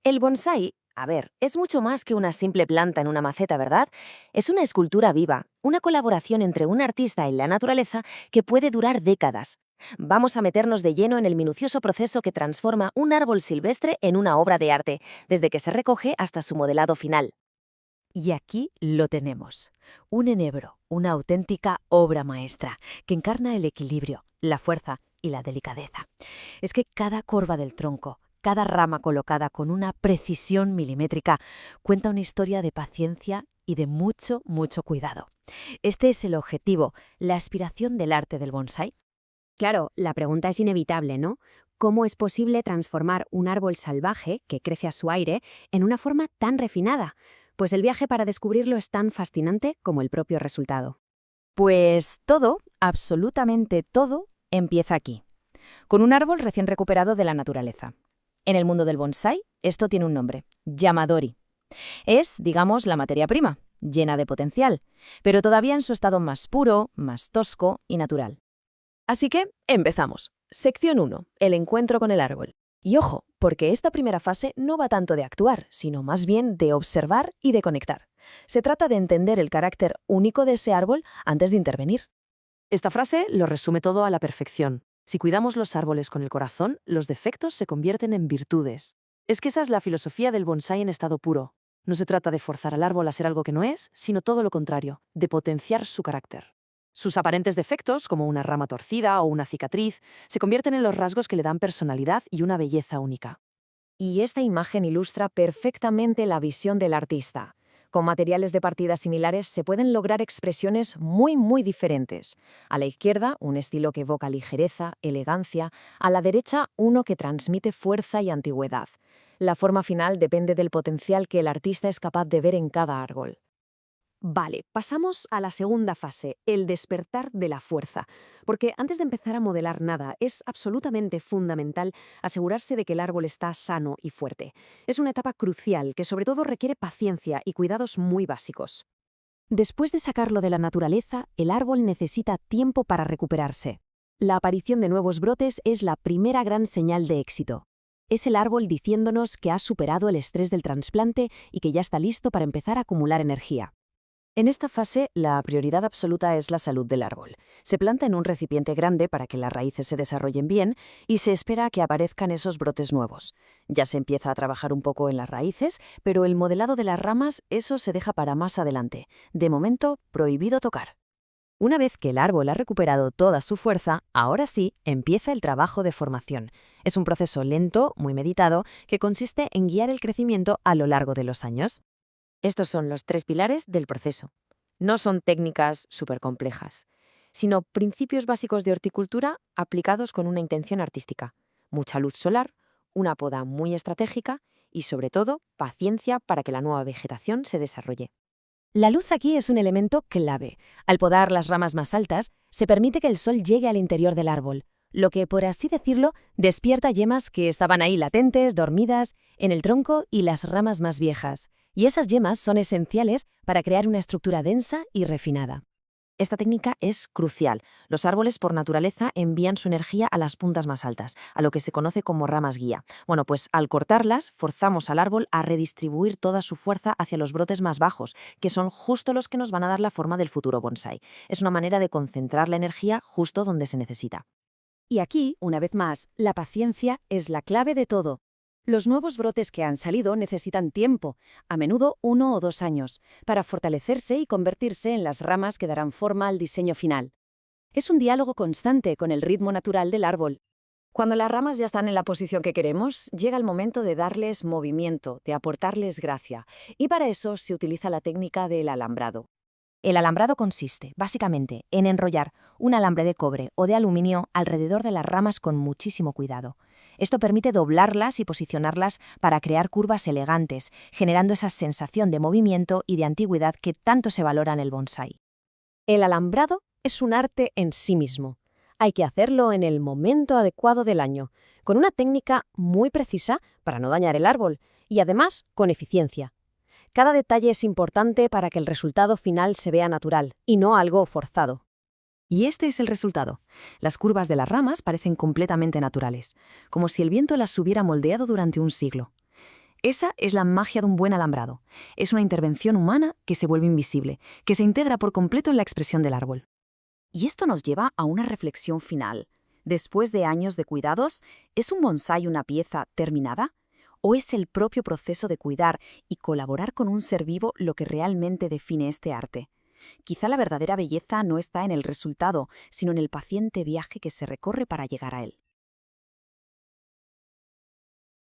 El bonsái, a ver, es mucho más que una simple planta en una maceta, ¿verdad? Es una escultura viva, una colaboración entre un artista y la naturaleza que puede durar décadas. Vamos a meternos de lleno en el minucioso proceso que transforma un árbol silvestre en una obra de arte, desde que se recoge hasta su modelado final. Y aquí lo tenemos, un enebro, una auténtica obra maestra, que encarna el equilibrio, la fuerza y la delicadeza. Es que cada curva del tronco, cada rama colocada con una precisión milimétrica, cuenta una historia de paciencia y de mucho, mucho cuidado. Este es el objetivo, la aspiración del arte del bonsái. Claro, la pregunta es inevitable, ¿no? ¿Cómo es posible transformar un árbol salvaje, que crece a su aire, en una forma tan refinada? Pues el viaje para descubrirlo es tan fascinante como el propio resultado. Pues todo, absolutamente todo, empieza aquí, con un árbol recién recuperado de la naturaleza. En el mundo del bonsái, esto tiene un nombre, yamadori. Es, digamos, la materia prima, llena de potencial, pero todavía en su estado más puro, más tosco y natural. Así que, empezamos. Sección 1. El encuentro con el árbol. Y ojo, porque esta primera fase no va tanto de actuar, sino más bien de observar y de conectar. Se trata de entender el carácter único de ese árbol antes de intervenir. Esta frase lo resume todo a la perfección. Si cuidamos los árboles con el corazón, los defectos se convierten en virtudes. Es que esa es la filosofía del bonsái en estado puro. No se trata de forzar al árbol a ser algo que no es, sino todo lo contrario, de potenciar su carácter. Sus aparentes defectos, como una rama torcida o una cicatriz, se convierten en los rasgos que le dan personalidad y una belleza única. Y esta imagen ilustra perfectamente la visión del artista. Con materiales de partida similares se pueden lograr expresiones muy diferentes. A la izquierda, un estilo que evoca ligereza, elegancia. A la derecha, uno que transmite fuerza y antigüedad. La forma final depende del potencial que el artista es capaz de ver en cada árbol. Vale, pasamos a la segunda fase, el despertar de la fuerza. Porque antes de empezar a modelar nada, es absolutamente fundamental asegurarse de que el árbol está sano y fuerte. Es una etapa crucial que sobre todo requiere paciencia y cuidados muy básicos. Después de sacarlo de la naturaleza, el árbol necesita tiempo para recuperarse. La aparición de nuevos brotes es la primera gran señal de éxito. Es el árbol diciéndonos que ha superado el estrés del trasplante y que ya está listo para empezar a acumular energía. En esta fase, la prioridad absoluta es la salud del árbol. Se planta en un recipiente grande para que las raíces se desarrollen bien y se espera a que aparezcan esos brotes nuevos. Ya se empieza a trabajar un poco en las raíces, pero el modelado de las ramas, eso se deja para más adelante. De momento, prohibido tocar. Una vez que el árbol ha recuperado toda su fuerza, ahora sí empieza el trabajo de formación. Es un proceso lento, muy meditado, que consiste en guiar el crecimiento a lo largo de los años. Estos son los 3 pilares del proceso. No son técnicas súper complejas, sino principios básicos de horticultura aplicados con una intención artística. Mucha luz solar, una poda muy estratégica y, sobre todo, paciencia para que la nueva vegetación se desarrolle. La luz aquí es un elemento clave. Al podar las ramas más altas, se permite que el sol llegue al interior del árbol, lo que, por así decirlo, despierta yemas que estaban ahí latentes, dormidas, en el tronco y las ramas más viejas. Y esas yemas son esenciales para crear una estructura densa y refinada. Esta técnica es crucial. Los árboles, por naturaleza, envían su energía a las puntas más altas, a lo que se conoce como ramas guía. Bueno, pues al cortarlas, forzamos al árbol a redistribuir toda su fuerza hacia los brotes más bajos, que son justo los que nos van a dar la forma del futuro bonsái. Es una manera de concentrar la energía justo donde se necesita. Y aquí, una vez más, la paciencia es la clave de todo. Los nuevos brotes que han salido necesitan tiempo, a menudo 1 o 2 años, para fortalecerse y convertirse en las ramas que darán forma al diseño final. Es un diálogo constante con el ritmo natural del árbol. Cuando las ramas ya están en la posición que queremos, llega el momento de darles movimiento, de aportarles gracia, y para eso se utiliza la técnica del alambrado. El alambrado consiste, básicamente, en enrollar un alambre de cobre o de aluminio alrededor de las ramas con muchísimo cuidado. Esto permite doblarlas y posicionarlas para crear curvas elegantes, generando esa sensación de movimiento y de antigüedad que tanto se valora en el bonsái. El alambrado es un arte en sí mismo. Hay que hacerlo en el momento adecuado del año, con una técnica muy precisa para no dañar el árbol y además con eficiencia. Cada detalle es importante para que el resultado final se vea natural y no algo forzado. Y este es el resultado. Las curvas de las ramas parecen completamente naturales, como si el viento las hubiera moldeado durante un siglo. Esa es la magia de un buen alambrado. Es una intervención humana que se vuelve invisible, que se integra por completo en la expresión del árbol. Y esto nos lleva a una reflexión final. Después de años de cuidados, ¿es un bonsái una pieza terminada? ¿O es el propio proceso de cuidar y colaborar con un ser vivo lo que realmente define este arte? Quizá la verdadera belleza no está en el resultado, sino en el paciente viaje que se recorre para llegar a él.